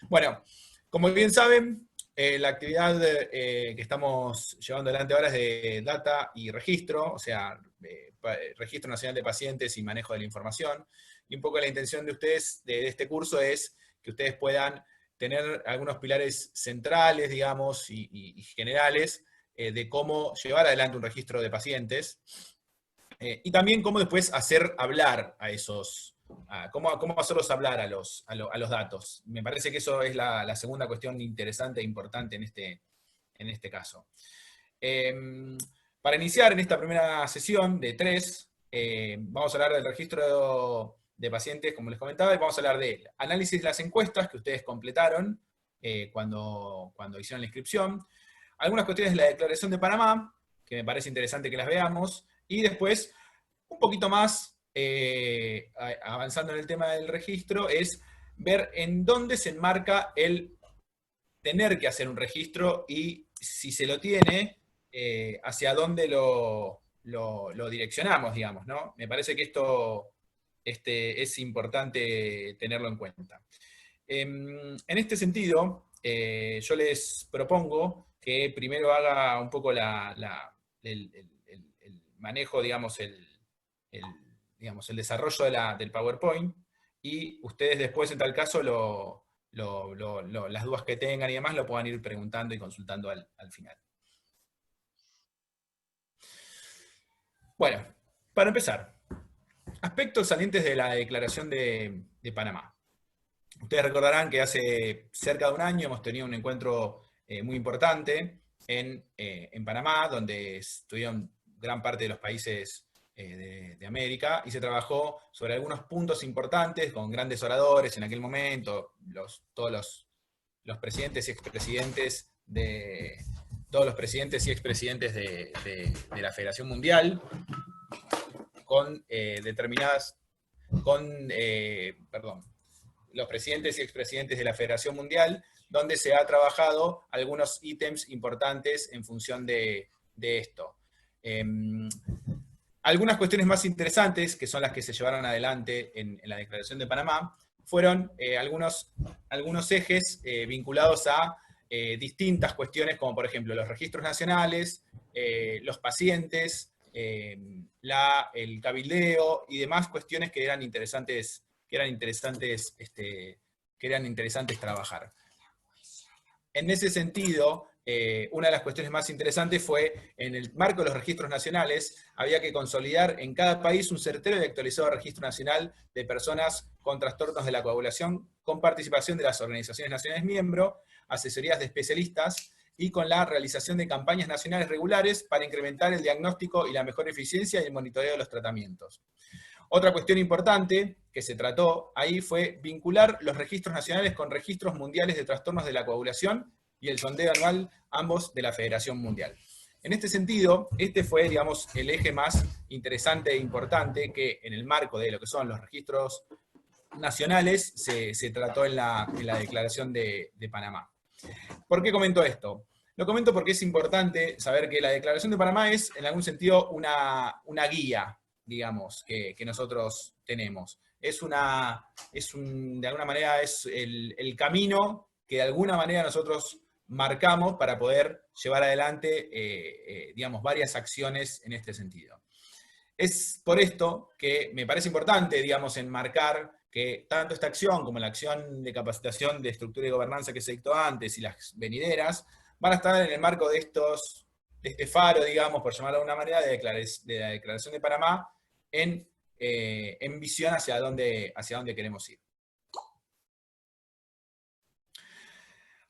Bueno, como bien saben, la actividad que estamos llevando adelante ahora es de data y registro, o sea, Registro Nacional de Pacientes y Manejo de la Información. Y un poco la intención de ustedes, de este curso, es que ustedes puedan tener algunos pilares centrales, digamos, y generales, de cómo llevar adelante un registro de pacientes, y también cómo después hacer hablar a esos, cómo hacerlos hablar a los datos. Me parece que eso es la segunda cuestión interesante e importante en este caso. Eh, para iniciar en esta primera sesión de tres, vamos a hablar del registro de pacientes, como les comentaba, y vamos a hablar del análisis de las encuestas que ustedes completaron cuando hicieron la inscripción, algunas cuestiones de la Declaración de Panamá, que me parece interesante que las veamos, y después, un poquito más, avanzando en el tema del registro, es ver en dónde se enmarca el tener que hacer un registro y si se lo tiene, hacia dónde lo direccionamos, digamos, ¿no? Me parece que esto es importante tenerlo en cuenta. En este sentido, yo les propongo que primero haga un poco el manejo, digamos, digamos, el desarrollo del PowerPoint, y ustedes después, en tal caso, las dudas que tengan y demás lo puedan ir preguntando y consultando al final. Bueno, para empezar, aspectos salientes de la Declaración de Panamá. Ustedes recordarán que hace cerca de un año hemos tenido un encuentro muy importante en Panamá, donde estuvieron gran parte de los países de América, y se trabajó sobre algunos puntos importantes con grandes oradores en aquel momento, todos los presidentes y expresidentes todos los presidentes y expresidentes de la Federación Mundial, con determinadas, perdón, los presidentes y expresidentes de la Federación Mundial, donde se ha trabajado algunos ítems importantes en función de esto. Algunas cuestiones más interesantes, que son las que se llevaron adelante en la Declaración de Panamá, fueron algunos ejes vinculados a distintas cuestiones, como por ejemplo los registros nacionales, los pacientes, el cabildeo y demás cuestiones que eran interesantes trabajar. En ese sentido, una de las cuestiones más interesantes fue, en el marco de los registros nacionales, había que consolidar en cada país un certero y actualizado registro nacional de personas con trastornos de la coagulación, con participación de las organizaciones nacionales miembros, asesorías de especialistas, y con la realización de campañas nacionales regulares para incrementar el diagnóstico y la mejor eficiencia y el monitoreo de los tratamientos. Otra cuestión importante que se trató ahí fue vincular los registros nacionales con registros mundiales de trastornos de la coagulación y el sondeo anual, ambos de la Federación Mundial. En este sentido, este fue, digamos, el eje más interesante e importante que en el marco de lo que son los registros nacionales se trató en la Declaración de Panamá. ¿Por qué comento esto? Lo comento porque es importante saber que la Declaración de Panamá es, en algún sentido, una guía, digamos, que nosotros tenemos. De alguna manera, es el camino que de alguna manera nosotros marcamos para poder llevar adelante, digamos, varias acciones en este sentido. Es por esto que me parece importante, digamos, enmarcar que tanto esta acción como la acción de capacitación de estructura y gobernanza que se dictó antes y las venideras van a estar en el marco de este faro, digamos, por llamarlo de alguna manera, de la Declaración de Panamá, en visión hacia dónde queremos ir.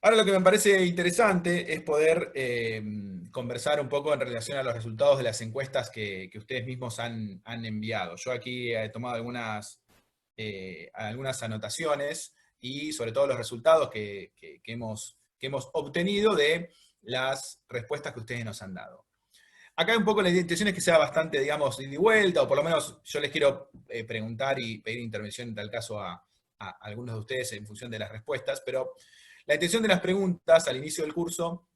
Ahora lo que me parece interesante es poder conversar un poco en relación a los resultados de las encuestas que ustedes mismos han enviado. Yo aquí he tomado algunas anotaciones y sobre todo los resultados que hemos obtenido de las respuestas que ustedes nos han dado. Acá un poco la intención es que sea bastante, digamos, ida y vuelta, o por lo menos yo les quiero preguntar y pedir intervención en tal caso a algunos de ustedes en función de las respuestas, pero la intención de las preguntas al inicio del curso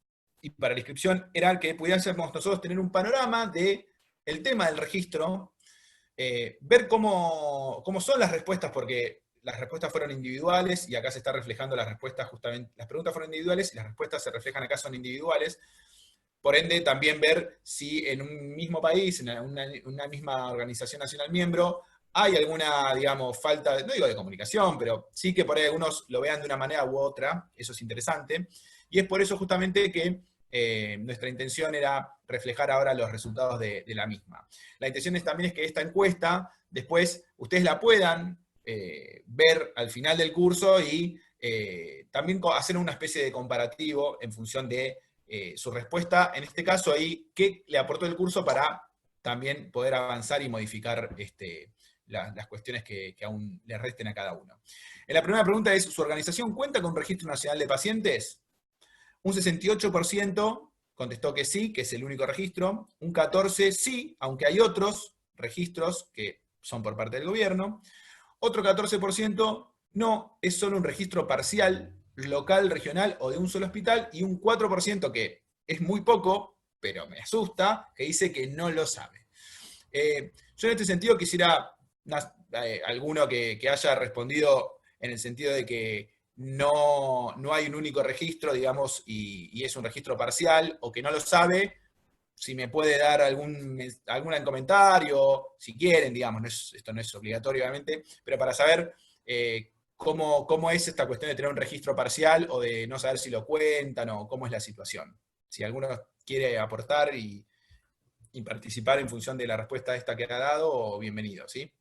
y para la inscripción era que pudiésemos nosotros tener un panorama del tema del registro, ver cómo son las respuestas, porque las respuestas fueron individuales, y acá se está reflejando las respuestas justamente, las preguntas fueron individuales, y las respuestas se reflejan acá son individuales. Por ende, también ver si en un mismo país, en una misma organización nacional miembro, hay alguna, digamos, falta, no digo de comunicación, pero sí que por ahí algunos lo vean de una manera u otra, eso es interesante, y es por eso justamente que nuestra intención era reflejar ahora los resultados de la misma. La intención también es que esta encuesta, después, ustedes la puedan ver al final del curso y también hacer una especie de comparativo en función de su respuesta, en este caso ahí, qué le aportó el curso para también poder avanzar y modificar las cuestiones que aún le resten a cada uno. La primera pregunta es, ¿su organización cuenta con un registro nacional de pacientes? Un 68% contestó que sí, que es el único registro. Un 14% sí, aunque hay otros registros que son por parte del gobierno. Otro 14% no, es solo un registro parcial, local, regional o de un solo hospital. Y un 4% que es muy poco, pero me asusta, que dice que no lo sabe. Yo en este sentido quisiera alguno que haya respondido en el sentido de que no hay un único registro, digamos, y es un registro parcial, o que no lo sabe, si me puede dar algún comentario, si quieren, digamos, esto no es obligatorio, obviamente, pero para saber cómo es esta cuestión de tener un registro parcial, o de no saber si lo cuentan, o cómo es la situación. Si alguno quiere aportar y participar en función de la respuesta esta que ha dado, bienvenido, ¿sí?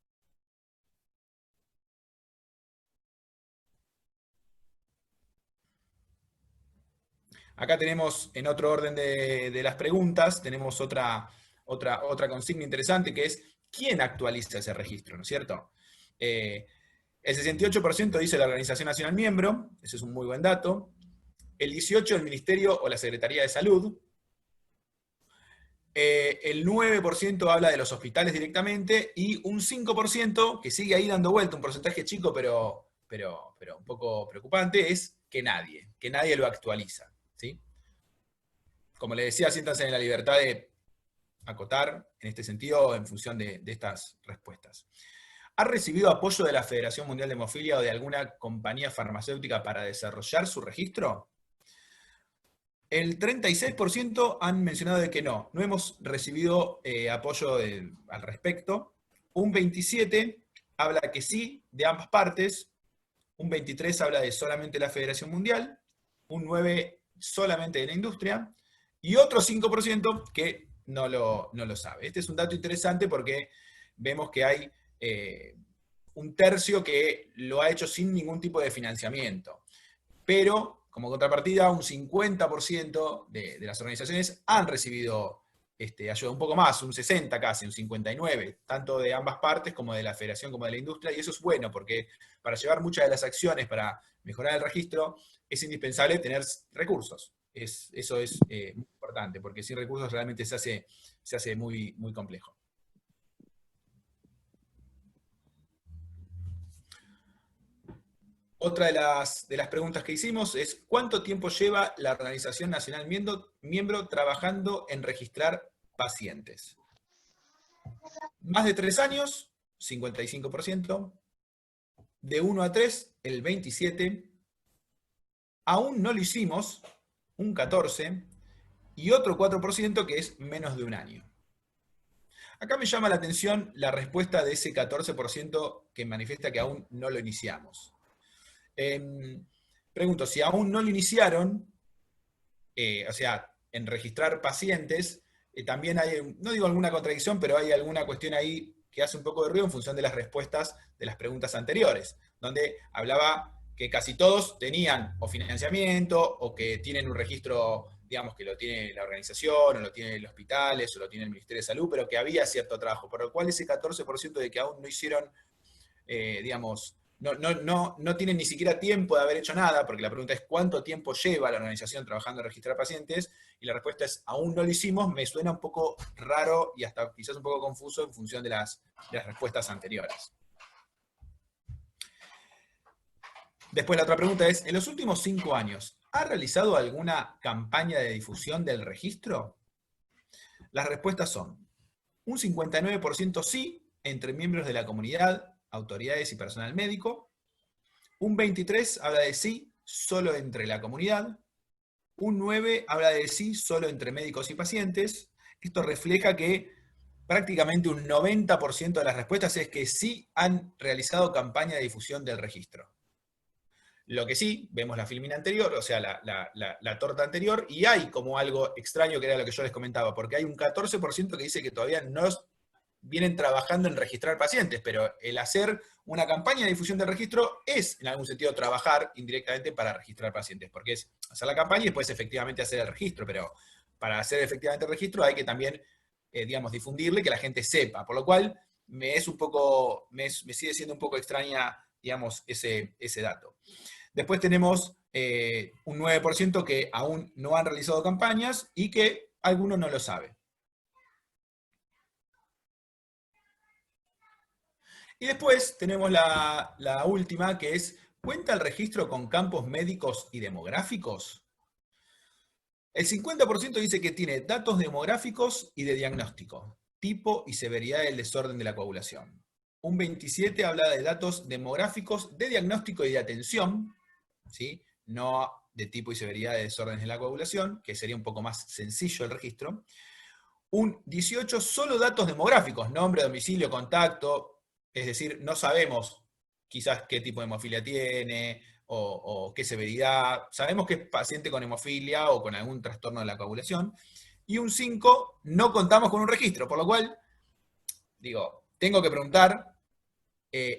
Acá tenemos, en otro orden de las preguntas, tenemos otra consigna interesante, que es, ¿quién actualiza ese registro? ¿No es cierto? El 68% dice la Organización Nacional Miembro, ese es un muy buen dato. El 18% el Ministerio o la Secretaría de Salud. El 9% habla de los hospitales directamente, y un 5%, que sigue ahí dando vuelta, un porcentaje chico pero un poco preocupante, es que nadie lo actualiza, ¿sí? Como les decía, siéntanse en la libertad de acotar en este sentido en función de estas respuestas. ¿Ha recibido apoyo de la Federación Mundial de Hemofilia o de alguna compañía farmacéutica para desarrollar su registro? El 36% han mencionado de que no hemos recibido apoyo al respecto. Un 27% habla que sí, de ambas partes. Un 23% habla de solamente la Federación Mundial. Un 9% solamente de la industria. Y otro 5% que no lo sabe. Este es un dato interesante porque vemos que hay un tercio que lo ha hecho sin ningún tipo de financiamiento. Pero, como contrapartida, un 50% de las organizaciones han recibido ayuda, un poco más, un 60 casi, un 59, tanto de ambas partes, como de la federación, como de la industria, y eso es bueno, porque para llevar muchas de las acciones para mejorar el registro, es indispensable tener recursos. Eso es muy importante, porque sin recursos realmente se hace muy, muy complejo. Otra de las preguntas que hicimos es, ¿cuánto tiempo lleva la Organización Nacional miembro trabajando en registrar pacientes? Más de 3 años, 55%. De 1 a 3, el 27%. Aún no lo hicimos, un 14%. Y otro 4% que es menos de un año. Acá me llama la atención la respuesta de ese 14% que manifiesta que aún no lo iniciamos. Pregunto, si aún no lo iniciaron, o sea, en registrar pacientes, también hay, no digo alguna contradicción, pero hay alguna cuestión ahí que hace un poco de ruido en función de las respuestas de las preguntas anteriores, donde hablaba que casi todos tenían o financiamiento, o que tienen un registro, digamos, que lo tiene la organización, o lo tienen los hospitales, o lo tiene el Ministerio de Salud, pero que había cierto trabajo, por lo cual ese 14% de que aún no hicieron, digamos, no tienen ni siquiera tiempo de haber hecho nada, porque la pregunta es ¿cuánto tiempo lleva la organización trabajando en registrar pacientes? Y la respuesta es aún no lo hicimos. Me suena un poco raro y hasta quizás un poco confuso en función de las respuestas anteriores. Después la otra pregunta es, ¿en los últimos 5 años ha realizado alguna campaña de difusión del registro? Las respuestas son un 59% sí, entre miembros de la comunidad, autoridades y personal médico. Un 23 habla de sí solo entre la comunidad. Un 9 habla de sí solo entre médicos y pacientes. Esto refleja que prácticamente un 90% de las respuestas es que sí han realizado campaña de difusión del registro. Lo que sí, vemos la filmina anterior, o sea, la torta anterior, y hay como algo extraño que era lo que yo les comentaba, porque hay un 14% que dice que todavía no vienen trabajando en registrar pacientes, pero el hacer una campaña de difusión del registro es, en algún sentido, trabajar indirectamente para registrar pacientes, porque es hacer la campaña y después efectivamente hacer el registro, pero para hacer efectivamente el registro hay que también, digamos, difundirle, que la gente sepa, por lo cual me sigue siendo un poco extraña, digamos, ese dato. Después tenemos un 9% que aún no han realizado campañas y que alguno no lo sabe. Y después tenemos la última, que es, ¿cuenta el registro con campos médicos y demográficos? El 50% dice que tiene datos demográficos y de diagnóstico, tipo y severidad del desorden de la coagulación. Un 27% habla de datos demográficos, de diagnóstico y de atención, ¿sí? No de tipo y severidad de desórdenes de la coagulación, que sería un poco más sencillo el registro. Un 18% solo datos demográficos, nombre, domicilio, contacto, es decir, no sabemos quizás qué tipo de hemofilia tiene o qué severidad. Sabemos que es paciente con hemofilia o con algún trastorno de la coagulación. Y un 5%, no contamos con un registro, por lo cual, digo, tengo que preguntar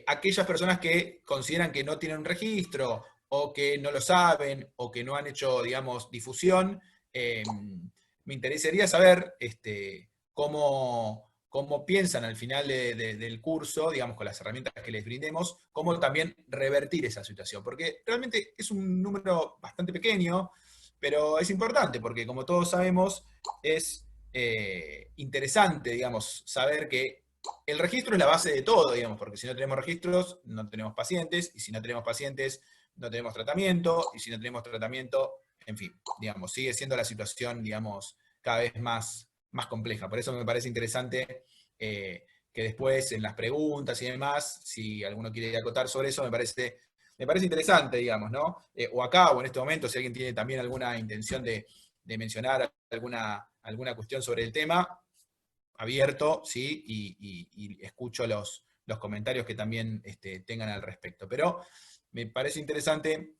aquellas personas que consideran que no tienen un registro o que no lo saben o que no han hecho, digamos, difusión, me interesaría saber cómo piensan al final del curso, digamos, con las herramientas que les brindemos, cómo también revertir esa situación. Porque realmente es un número bastante pequeño, pero es importante, porque como todos sabemos, es interesante, digamos, saber que el registro es la base de todo, digamos, porque si no tenemos registros, no tenemos pacientes, y si no tenemos pacientes, no tenemos tratamiento, y si no tenemos tratamiento, en fin, digamos, sigue siendo la situación, digamos, cada vez más compleja. Por eso me parece interesante que después en las preguntas y demás, si alguno quiere acotar sobre eso, me parece interesante, digamos, ¿no? O acá, o en este momento, si alguien tiene también alguna intención de mencionar alguna cuestión sobre el tema, abierto, ¿sí? Y escucho los comentarios que también tengan al respecto. Pero me parece interesante,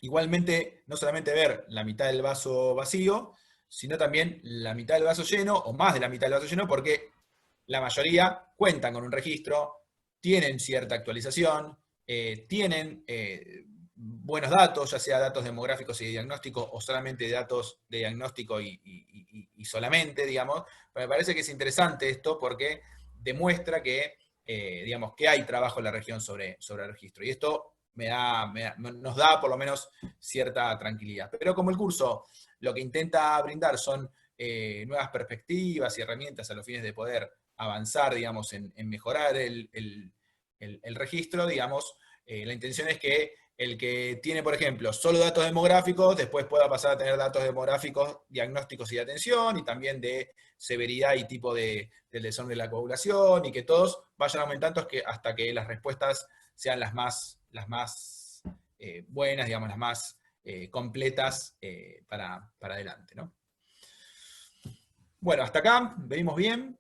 igualmente, no solamente ver la mitad del vaso vacío, sino también la mitad del vaso lleno, o más de la mitad del vaso lleno, porque la mayoría cuentan con un registro, tienen cierta actualización, tienen buenos datos, ya sea datos demográficos y de diagnóstico, o solamente datos de diagnóstico y solamente, digamos. Pero me parece que es interesante esto porque demuestra que, digamos, que hay trabajo en la región sobre el registro. Y esto nos da por lo menos cierta tranquilidad. Pero como el curso lo que intenta brindar son nuevas perspectivas y herramientas a los fines de poder avanzar, digamos, en mejorar el registro, digamos, la intención es que el que tiene, por ejemplo, solo datos demográficos, después pueda pasar a tener datos demográficos, diagnósticos y de atención, y también de severidad y tipo del desorden de la coagulación, y que todos vayan aumentando hasta que las respuestas sean las más buenas, digamos, las más completas para adelante, ¿no? Bueno, hasta acá, venimos bien.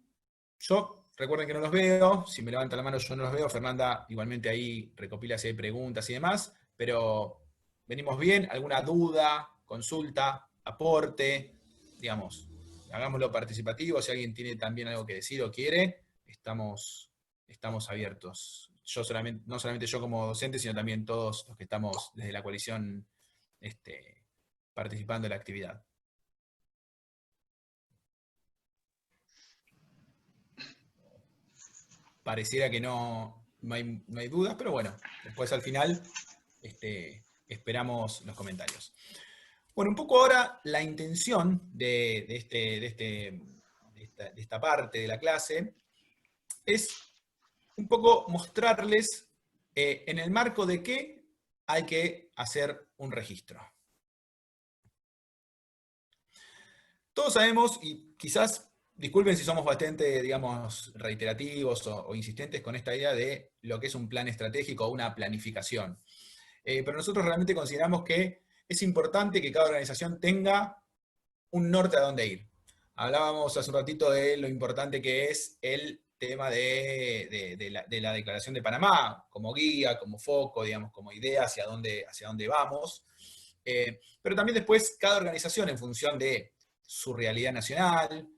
Yo, recuerden que no los veo, si me levantan la mano yo no los veo, Fernanda igualmente ahí recopila si hay preguntas y demás, pero venimos bien, alguna duda, consulta, aporte, digamos, hagámoslo participativo, si alguien tiene también algo que decir o quiere, estamos abiertos. No solamente yo como docente, sino también todos los que estamos desde la coalición participando en la actividad. Pareciera que no hay dudas, pero bueno, después al final esperamos los comentarios. Bueno, un poco ahora la intención de esta parte de la clase es un poco mostrarles en el marco de qué hay que hacer un registro. Todos sabemos, y quizás, disculpen si somos bastante, digamos, reiterativos o insistentes con esta idea de lo que es un plan estratégico o una planificación. pero nosotros realmente consideramos que es importante que cada organización tenga un norte a dónde ir. Hablábamos hace un ratito de lo importante que es el tema de la Declaración de Panamá, como guía, como foco, digamos, como idea hacia dónde vamos. Pero también después cada organización en función de su realidad nacional,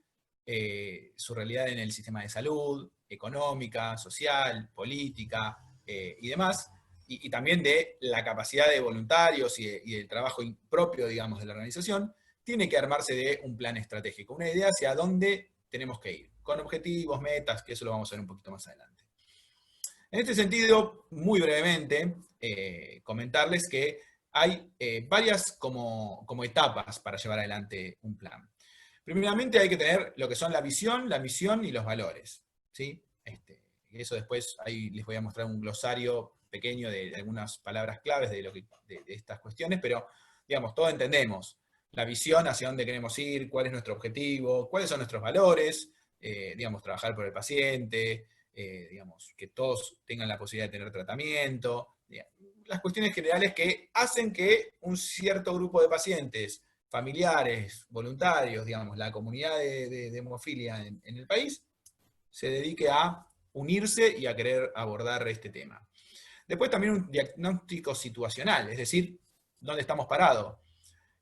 su realidad en el sistema de salud, económica, social, política y demás, y también de la capacidad de voluntarios y del trabajo propio, digamos, de la organización, tiene que armarse de un plan estratégico, una idea hacia dónde tenemos que ir, con objetivos, metas, que eso lo vamos a ver un poquito más adelante. En este sentido, muy brevemente, comentarles que hay varias como etapas para llevar adelante un plan. Primeramente hay que tener lo que son la visión, la misión y los valores, ¿sí? Y eso después ahí les voy a mostrar un glosario pequeño de algunas palabras claves de estas cuestiones, pero digamos, todos entendemos la visión, hacia dónde queremos ir, cuál es nuestro objetivo, cuáles son nuestros valores, digamos, trabajar por el paciente, digamos, que todos tengan la posibilidad de tener tratamiento, digamos, las cuestiones generales que hacen que un cierto grupo de pacientes, familiares, voluntarios, digamos, la comunidad de hemofilia en el país, se dedique a unirse y a querer abordar este tema. Después también un diagnóstico situacional, es decir, dónde estamos parados.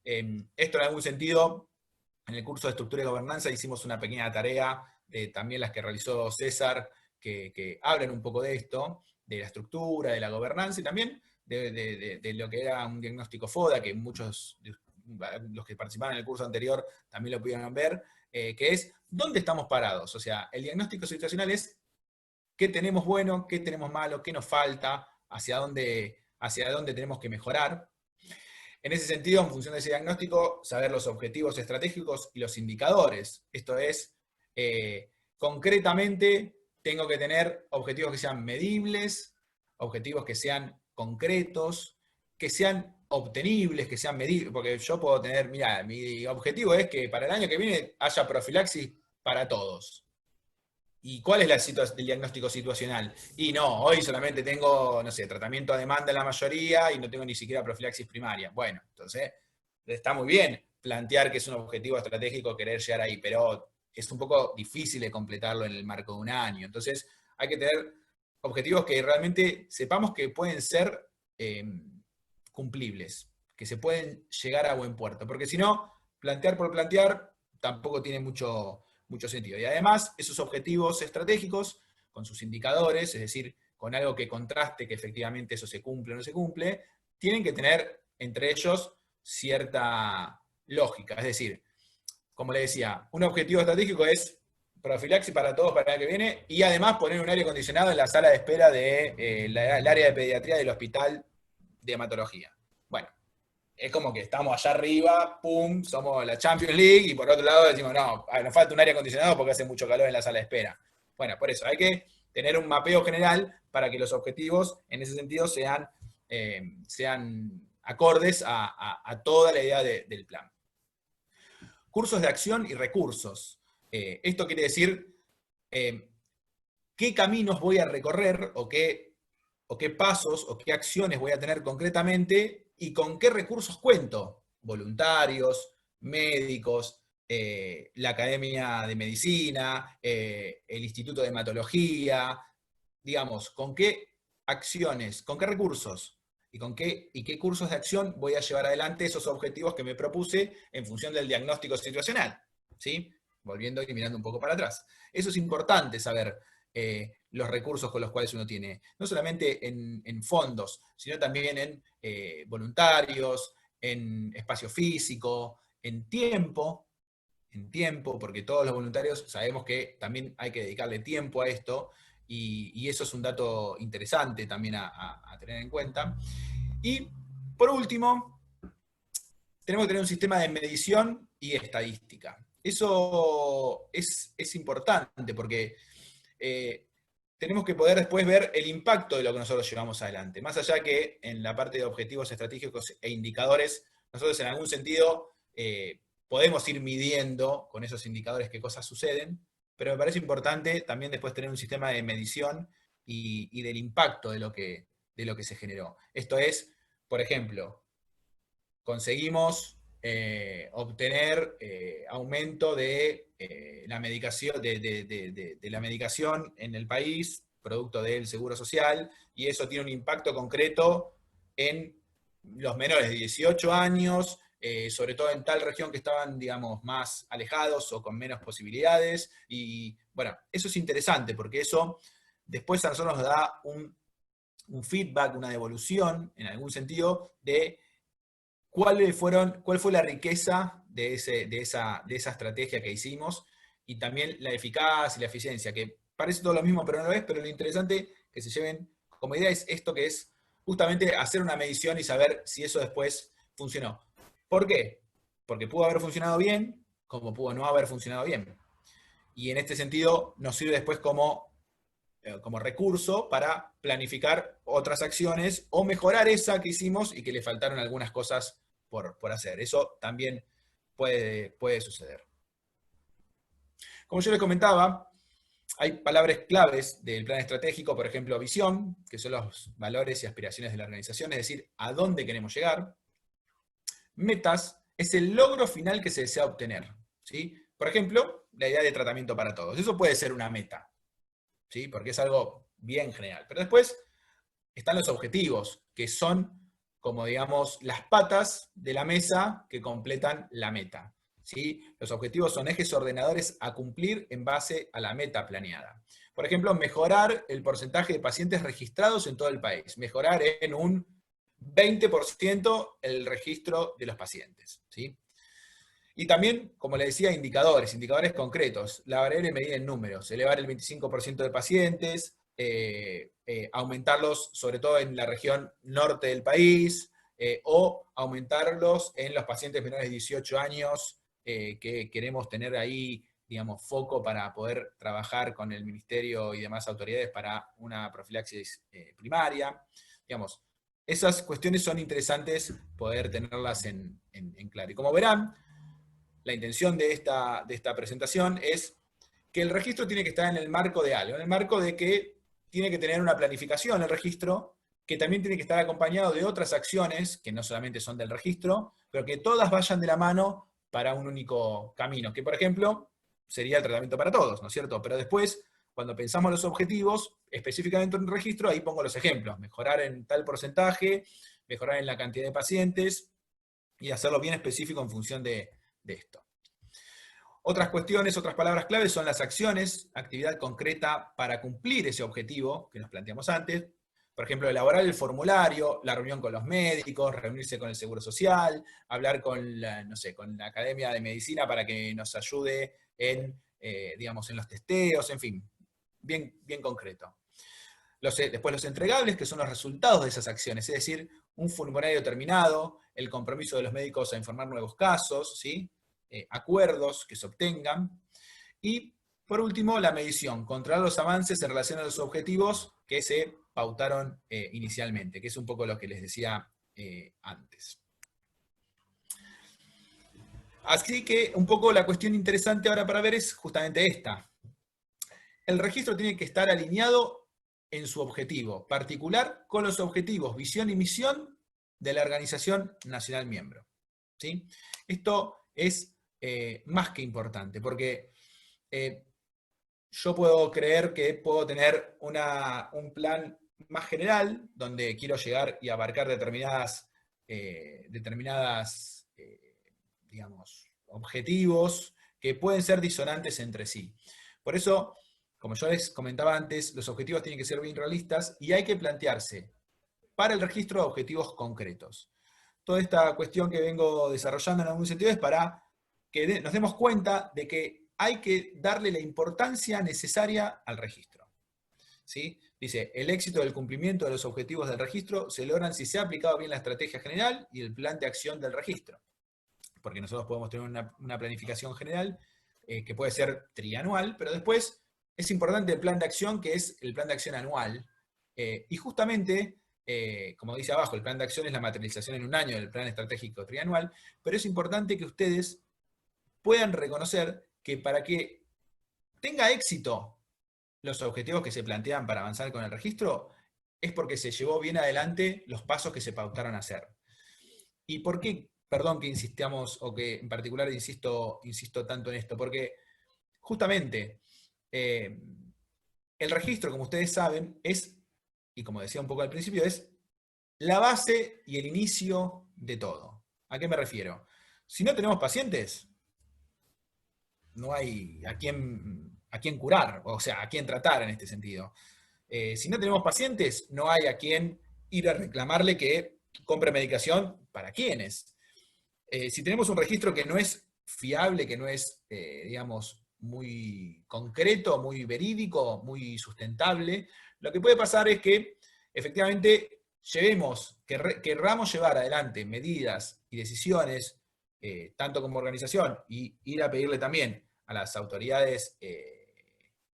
Esto en algún sentido, en el curso de estructura y gobernanza hicimos una pequeña tarea, también las que realizó César, que hablan un poco de esto, de la estructura, de la gobernanza y también de lo que era un diagnóstico FODA, que muchos de los que participaron en el curso anterior también lo pudieron ver, que es ¿dónde estamos parados? O sea, el diagnóstico situacional es qué tenemos bueno, qué tenemos malo, qué nos falta, hacia dónde tenemos que mejorar. En ese sentido, en función de ese diagnóstico, saber los objetivos estratégicos y los indicadores. Esto es, concretamente, tengo que tener objetivos que sean medibles, objetivos que sean concretos, que sean obtenibles, que sean medibles, porque yo puedo tener, mira, mi objetivo es que para el año que viene haya profilaxis para todos. ¿Y cuál es el diagnóstico situacional? Y no, hoy solamente tengo, no sé, tratamiento a demanda en la mayoría y no tengo ni siquiera profilaxis primaria. Bueno, entonces está muy bien plantear que es un objetivo estratégico querer llegar ahí, pero es un poco difícil de completarlo en el marco de un año. Entonces hay que tener objetivos que realmente sepamos que pueden ser cumplibles, que se pueden llegar a buen puerto, porque si no, plantear por plantear tampoco tiene mucho sentido. Y además, esos objetivos estratégicos, con sus indicadores, es decir, con algo que contraste que efectivamente eso se cumple o no se cumple, tienen que tener entre ellos cierta lógica. Es decir, como le decía, un objetivo estratégico es profilaxis para todos para el año que viene y además poner un aire acondicionado en la sala de espera del el área de pediatría del hospital de hematología. Bueno, es como que estamos allá arriba, pum, somos la Champions League, y por otro lado decimos, no, nos falta un aire acondicionado porque hace mucho calor en la sala de espera. Bueno, por eso hay que tener un mapeo general para que los objetivos en ese sentido sean acordes a toda la idea del plan. Cursos de acción y recursos. Esto quiere decir qué caminos voy a recorrer o qué pasos o qué acciones voy a tener concretamente y con qué recursos cuento. Voluntarios, médicos, la Academia de Medicina, el Instituto de Hematología, digamos, con qué acciones, con qué recursos y qué cursos de acción voy a llevar adelante esos objetivos que me propuse en función del diagnóstico situacional. ¿Sí? Volviendo y mirando un poco para atrás. Eso es importante saber. Los recursos con los cuales uno tiene, no solamente en fondos, sino también en voluntarios, en espacio físico, en tiempo, porque todos los voluntarios sabemos que también hay que dedicarle tiempo a esto, y eso es un dato interesante también a tener en cuenta. Y por último, tenemos que tener un sistema de medición y estadística. Eso es importante porque tenemos que poder después ver el impacto de lo que nosotros llevamos adelante. Más allá que en la parte de objetivos estratégicos e indicadores, nosotros en algún sentido podemos ir midiendo con esos indicadores qué cosas suceden, pero me parece importante también después tener un sistema de medición y del impacto de lo que se generó. Esto es, por ejemplo, conseguimos obtener aumento de la medicación, de la medicación en el país, producto del Seguro Social, y eso tiene un impacto concreto en los menores de 18 años, sobre todo en tal región que estaban, digamos, más alejados o con menos posibilidades. Y bueno, eso es interesante porque eso después a nosotros nos da un feedback, una devolución, en algún sentido, de cuál fue la riqueza de esa estrategia que hicimos y también la eficacia y la eficiencia, que parece todo lo mismo, pero no lo es, pero lo interesante que se lleven como idea es esto que es justamente hacer una medición y saber si eso después funcionó. ¿Por qué? Porque pudo haber funcionado bien, como pudo no haber funcionado bien. Y en este sentido nos sirve después como recurso para planificar otras acciones o mejorar esa que hicimos y que le faltaron algunas cosas por hacer. Eso también puede suceder. Como yo les comentaba, hay palabras claves del plan estratégico, por ejemplo, visión, que son los valores y aspiraciones de la organización, es decir, a dónde queremos llegar. Metas es el logro final que se desea obtener, ¿sí? Por ejemplo, la idea de tratamiento para todos. Eso puede ser una meta, ¿sí? Porque es algo bien general. Pero después están los objetivos, que son, como digamos, las patas de la mesa que completan la meta. ¿Sí? Los objetivos son ejes ordenadores a cumplir en base a la meta planeada. Por ejemplo, mejorar el porcentaje de pacientes registrados en todo el país. Mejorar en un 20% el registro de los pacientes. ¿Sí? Y también, como le decía, indicadores concretos. La variable medida en números, elevar el 25% de pacientes, aumentarlos sobre todo en la región norte del país, o aumentarlos en los pacientes menores de 18 años, que queremos tener ahí, digamos, foco para poder trabajar con el ministerio y demás autoridades para una profilaxis primaria. Digamos, esas cuestiones son interesantes poder tenerlas en claro. Y como verán, la intención de esta presentación es que el registro tiene que estar en el marco de algo, en el marco de que tiene que tener una planificación el registro, que también tiene que estar acompañado de otras acciones, que no solamente son del registro, pero que todas vayan de la mano para un único camino, que por ejemplo sería el tratamiento para todos, ¿no es cierto? Pero después, cuando pensamos los objetivos, específicamente en un registro, ahí pongo los ejemplos, mejorar en tal porcentaje, mejorar en la cantidad de pacientes, y hacerlo bien específico en función de esto. Otras cuestiones, otras palabras claves son las acciones, actividad concreta para cumplir ese objetivo que nos planteamos antes. Por ejemplo, elaborar el formulario, la reunión con los médicos, reunirse con el Seguro Social, hablar con la, no sé, con la Academia de Medicina para que nos ayude en, digamos, en los testeos, en fin, bien concreto. Después los entregables, que son los resultados de esas acciones, es decir, un formulario terminado, el compromiso de los médicos a informar nuevos casos, ¿sí? Acuerdos que se obtengan. Y por último, la medición, controlar los avances en relación a los objetivos que se pautaron inicialmente, que es un poco lo que les decía antes. Así que un poco la cuestión interesante ahora para ver es justamente esta. El registro tiene que estar alineado en su objetivo particular con los objetivos, visión y misión de la organización nacional miembro. ¿Sí? Esto es más que importante, porque yo puedo creer que puedo tener un plan más general, donde quiero llegar y abarcar determinadas digamos, objetivos que pueden ser disonantes entre sí. Por eso, como yo les comentaba antes, los objetivos tienen que ser bien realistas y hay que plantearse para el registro objetivos concretos. Toda esta cuestión que vengo desarrollando en algún sentido es para que nos demos cuenta de que hay que darle la importancia necesaria al registro. ¿Sí? Dice, el éxito del cumplimiento de los objetivos del registro se logran si se ha aplicado bien la estrategia general y el plan de acción del registro. Porque nosotros podemos tener una planificación general que puede ser trianual, pero después es importante el plan de acción, que es el plan de acción anual. Y justamente, como dice abajo, el plan de acción es la materialización en un año del plan estratégico trianual, pero es importante que ustedes puedan reconocer que para que tenga éxito los objetivos que se plantean para avanzar con el registro, es porque se llevó bien adelante los pasos que se pautaron a hacer. ¿Y por qué? Perdón que insistamos, o que en particular insisto tanto en esto, porque justamente el registro, como ustedes saben, es, y como decía un poco al principio, es la base y el inicio de todo. ¿A qué me refiero? Si no tenemos pacientes, no hay a quién curar, o sea, a quién tratar en este sentido. Si no tenemos pacientes, no hay a quién ir a reclamarle que compre medicación para quiénes. Si tenemos un registro que no es fiable, que no es, digamos, muy concreto, muy verídico, muy sustentable, lo que puede pasar es que efectivamente querramos llevar adelante medidas y decisiones, tanto como organización, y ir a pedirle también a las autoridades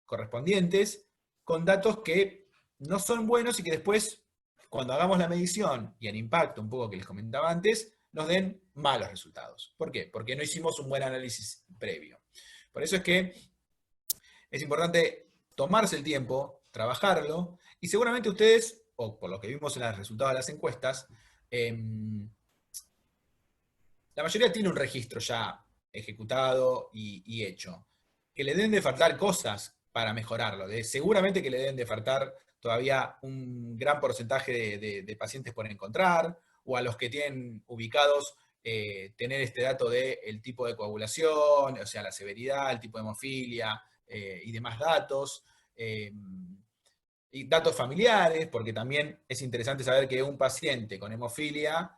correspondientes, con datos que no son buenos y que después, cuando hagamos la medición y el impacto un poco que les comentaba antes, nos den malos resultados. ¿Por qué? Porque no hicimos un buen análisis previo. Por eso es que es importante tomarse el tiempo, trabajarlo, y seguramente ustedes, o por lo que vimos en los resultados de las encuestas, la mayoría tiene un registro ya ejecutado y hecho. Que le deben de faltar cosas para mejorarlo. Seguramente que le deben de faltar todavía un gran porcentaje de pacientes por encontrar, o a los que tienen ubicados tener este dato del tipo de coagulación, o sea, la severidad, el tipo de hemofilia y demás datos. Y datos familiares, porque también es interesante saber que un paciente con hemofilia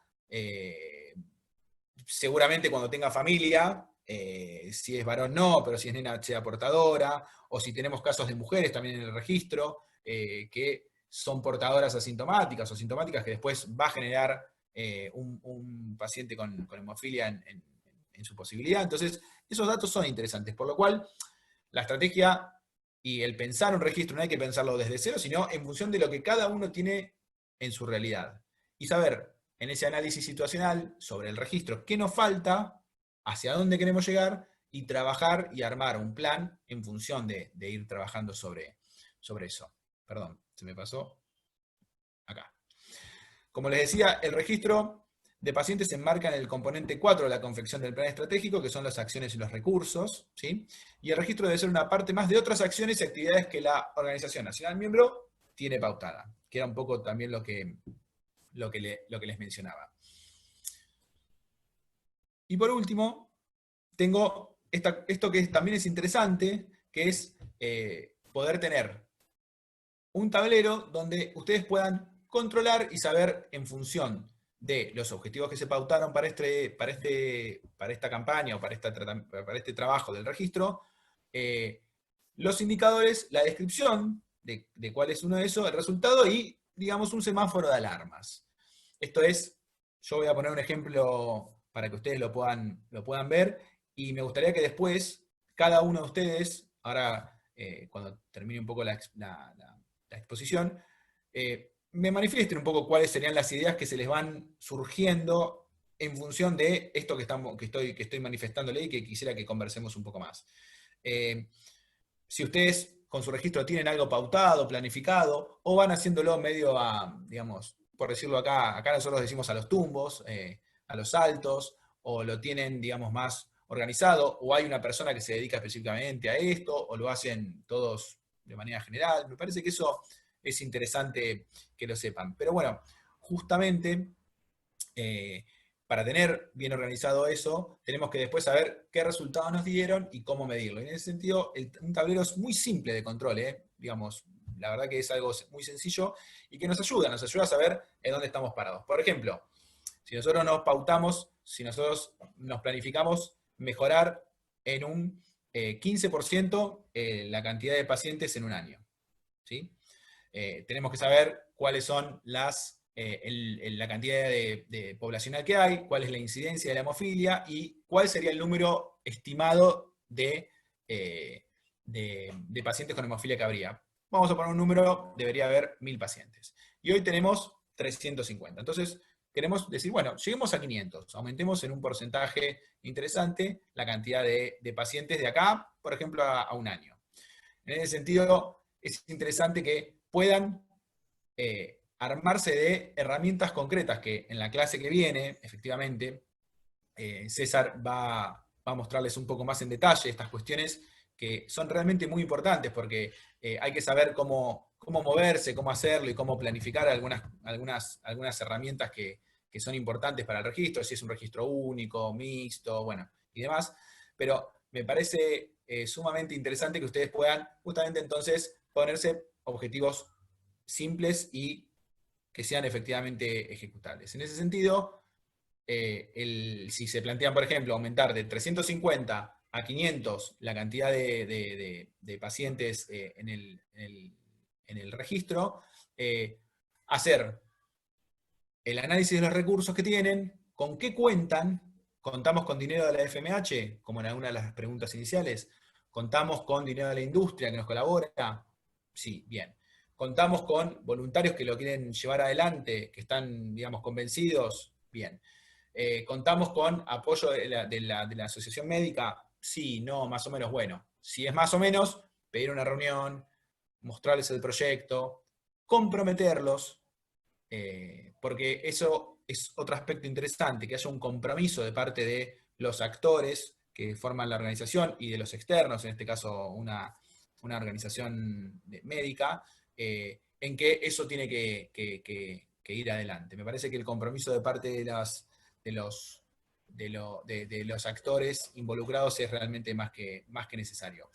seguramente cuando tenga familia, si es varón no, pero si es nena sea portadora, o si tenemos casos de mujeres también en el registro, que son portadoras asintomáticas o sintomáticas que después va a generar un paciente con hemofilia en su posibilidad. Entonces, esos datos son interesantes, por lo cual la estrategia y el pensar un registro no hay que pensarlo desde cero, sino en función de lo que cada uno tiene en su realidad. Y saber en ese análisis situacional sobre el registro qué nos falta, hacia dónde queremos llegar, y trabajar y armar un plan en función de ir trabajando sobre eso. Perdón, se me pasó acá. Como les decía, el registro de pacientes se enmarca en el componente 4 de la confección del plan estratégico, que son las acciones y los recursos, ¿sí? Y el registro debe ser una parte más de otras acciones y actividades que la organización nacional miembro tiene pautada, que era un poco también lo que les mencionaba. Y por último, tengo esto que también es interesante, que es poder tener un tablero donde ustedes puedan controlar y saber en función de los objetivos que se pautaron para esta campaña o para este trabajo del registro, los indicadores, la descripción de cuál es uno de esos, el resultado y, digamos, un semáforo de alarmas. Esto es, yo voy a poner un ejemplo para que ustedes lo puedan ver, y me gustaría que después, cada uno de ustedes, ahora cuando termine un poco la exposición, me manifiesten un poco cuáles serían las ideas que se les van surgiendo en función de esto que estoy manifestándole y que quisiera que conversemos un poco más. Si ustedes con su registro tienen algo pautado, planificado, o van haciéndolo medio a, digamos, por decirlo acá nosotros decimos a los tumbos, a los saltos, o lo tienen, digamos, más organizado, o hay una persona que se dedica específicamente a esto, o lo hacen todos de manera general. Me parece que eso es interesante que lo sepan. Pero bueno, justamente para tener bien organizado eso, tenemos que después saber qué resultados nos dieron y cómo medirlo. Y en ese sentido, un tablero es muy simple de control, digamos, la verdad que es algo muy sencillo y que nos ayuda a saber en dónde estamos parados. Por ejemplo, si nosotros nos pautamos, si nosotros nos planificamos mejorar en un 15% la cantidad de pacientes en un año, ¿sí? Tenemos que saber cuáles son la cantidad de poblacional que hay, cuál es la incidencia de la hemofilia y cuál sería el número estimado de pacientes con hemofilia que habría. Vamos a poner un número, debería haber 1000 pacientes. Y hoy tenemos 350. Entonces, queremos decir, bueno, lleguemos a 500, aumentemos en un porcentaje interesante la cantidad de pacientes de acá, por ejemplo, a un año. En ese sentido, es interesante que puedan armarse de herramientas concretas que en la clase que viene, efectivamente, César va a mostrarles un poco más en detalle estas cuestiones que son realmente muy importantes porque hay que saber cómo moverse, cómo hacerlo y cómo planificar algunas herramientas que son importantes para el registro, si es un registro único, mixto, bueno, y demás. Pero me parece sumamente interesante que ustedes puedan justamente entonces ponerse objetivos simples y que sean efectivamente ejecutables. En ese sentido, si se plantean, por ejemplo, aumentar de 350 a 500 la cantidad de pacientes en el registro, hacer el análisis de los recursos que tienen, con qué cuentan, contamos con dinero de la FMH, como en alguna de las preguntas iniciales, contamos con dinero de la industria que nos colabora, sí, bien. Contamos con voluntarios que lo quieren llevar adelante, que están, digamos, convencidos, bien. ¿Contamos con apoyo de la asociación médica? Sí, no, más o menos, bueno. Si es más o menos, pedir una reunión, mostrarles el proyecto, comprometerlos, porque eso es otro aspecto interesante, que haya un compromiso de parte de los actores que forman la organización y de los externos, en este caso una organización médica, en que eso tiene que ir adelante. Me parece que el compromiso de parte de los actores involucrados es realmente más que necesario.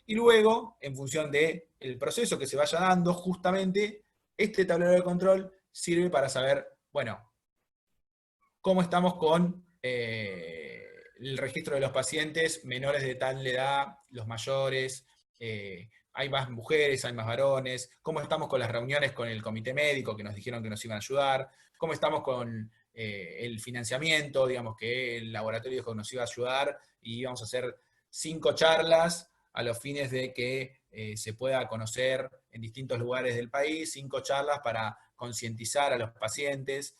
Y luego, en función del proceso que se vaya dando, justamente este tablero de control sirve para saber, bueno, cómo estamos con el registro de los pacientes menores de tal edad, los mayores, hay más mujeres, hay más varones, cómo estamos con las reuniones con el comité médico que nos dijeron que nos iban a ayudar, cómo estamos con el financiamiento, digamos que el laboratorio dijo que nos iba a ayudar y íbamos a hacer 5 charlas a los fines de que se pueda conocer en distintos lugares del país, 5 charlas para concientizar a los pacientes.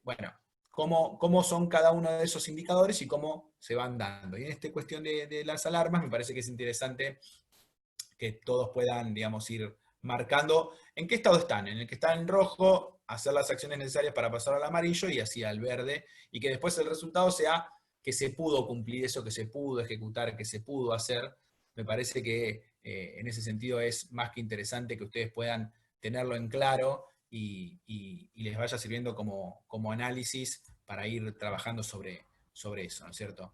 Bueno, cómo son cada uno de esos indicadores y cómo se van dando. Y en esta cuestión de las alarmas me parece que es interesante que todos puedan, digamos, ir marcando en qué estado están. En el que están en rojo, hacer las acciones necesarias para pasar al amarillo y así al verde, y que después el resultado sea que se pudo cumplir eso, que se pudo ejecutar, que se pudo hacer. Me parece que en ese sentido es más que interesante que ustedes puedan tenerlo en claro y les vaya sirviendo como análisis para ir trabajando sobre eso, ¿no es cierto?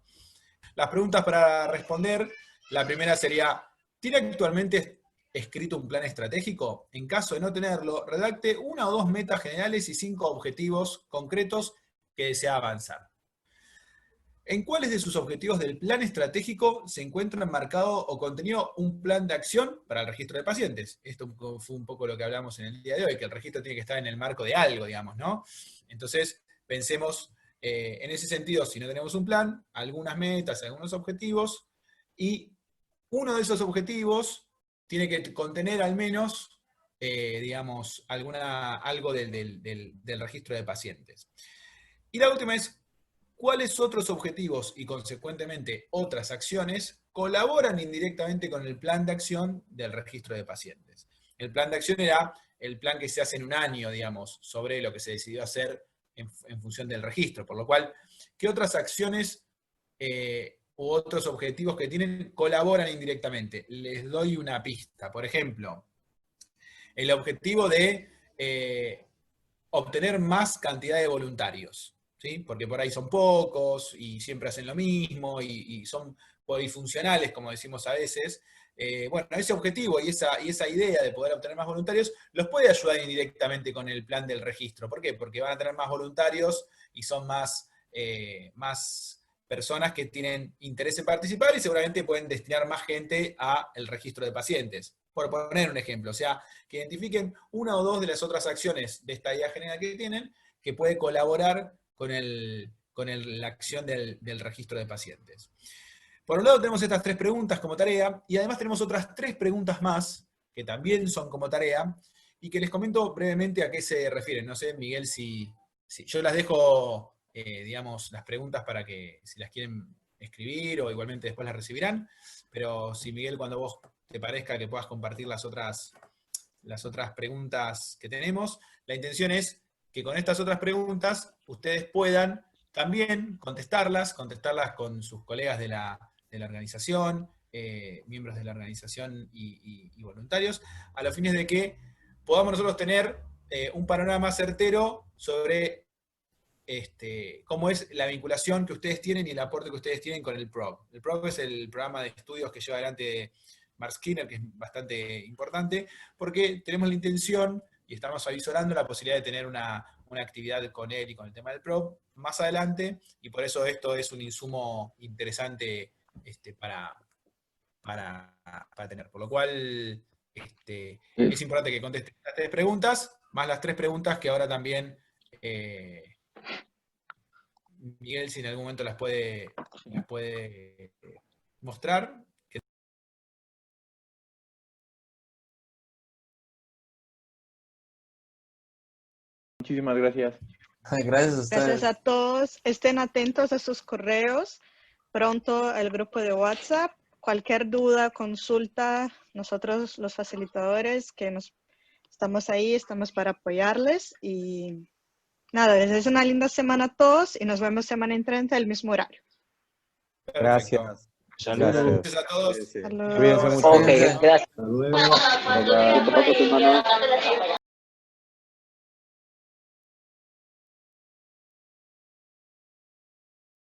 Las preguntas para responder, la primera sería, ¿tiene actualmente escrito un plan estratégico? En caso de no tenerlo, redacte 1 o 2 metas generales y 5 objetivos concretos que desea avanzar. ¿En cuáles de sus objetivos del plan estratégico se encuentra enmarcado o contenido un plan de acción para el registro de pacientes? Esto fue un poco lo que hablamos en el día de hoy, que el registro tiene que estar en el marco de algo, digamos, ¿no? Entonces, pensemos en ese sentido, si no tenemos un plan, algunas metas, algunos objetivos, y uno de esos objetivos tiene que contener al menos, digamos, algo del registro de pacientes. Y la última es, ¿cuáles otros objetivos y consecuentemente otras acciones colaboran indirectamente con el plan de acción del registro de pacientes? El plan de acción era el plan que se hace en un año, digamos, sobre lo que se decidió hacer en función del registro, por lo cual, ¿qué otras acciones u otros objetivos que tienen colaboran indirectamente? Les doy una pista. Por ejemplo, el objetivo de obtener más cantidad de voluntarios, ¿sí? Porque por ahí son pocos y siempre hacen lo mismo y son polifuncionales, como decimos a veces. Bueno, ese objetivo y esa idea de poder obtener más voluntarios los puede ayudar indirectamente con el plan del registro. ¿Por qué? Porque van a tener más voluntarios y son más personas que tienen interés en participar y seguramente pueden destinar más gente al registro de pacientes. Por poner un ejemplo, o sea, que identifiquen 1 o 2 de las otras acciones de esta idea general que tienen que puede colaborar con la acción del registro de pacientes. Por un lado tenemos estas 3 preguntas como tarea y además tenemos otras 3 preguntas más que también son como tarea y que les comento brevemente a qué se refieren. No sé, Miguel, si yo las dejo, digamos, las preguntas para que si las quieren escribir o igualmente después las recibirán, pero si Miguel, cuando vos te parezca que puedas compartir las otras las otras preguntas que tenemos. La intención es que con estas otras preguntas ustedes puedan también contestarlas con sus colegas de la organización, miembros de la organización y voluntarios, a los fines de que podamos nosotros tener un panorama más certero sobre cómo es la vinculación que ustedes tienen y el aporte que ustedes tienen con el PROG. El PROG es el programa de estudios que lleva adelante Mark Skinner, que es bastante importante, porque tenemos la intención, y estamos avisorando la posibilidad de tener una actividad con él y con el tema del PROG más adelante, y por eso esto es un insumo interesante para tener. Por lo cual es importante que contesten las 3 preguntas, más las 3 preguntas que ahora también Miguel, si en algún momento las puede mostrar. Muchísimas gracias. Gracias a ustedes. Gracias a todos. Estén atentos a sus correos. Pronto el grupo de WhatsApp. Cualquier duda, consulta, nosotros los facilitadores que estamos ahí, estamos para apoyarles. Y nada, les deseo una linda semana a todos y nos vemos semana entrante al mismo horario. Gracias. Saludos. Gracias a todos. Hasta luego. Cuídense mucho. Ok, gracias. Hasta luego. Bye, bye.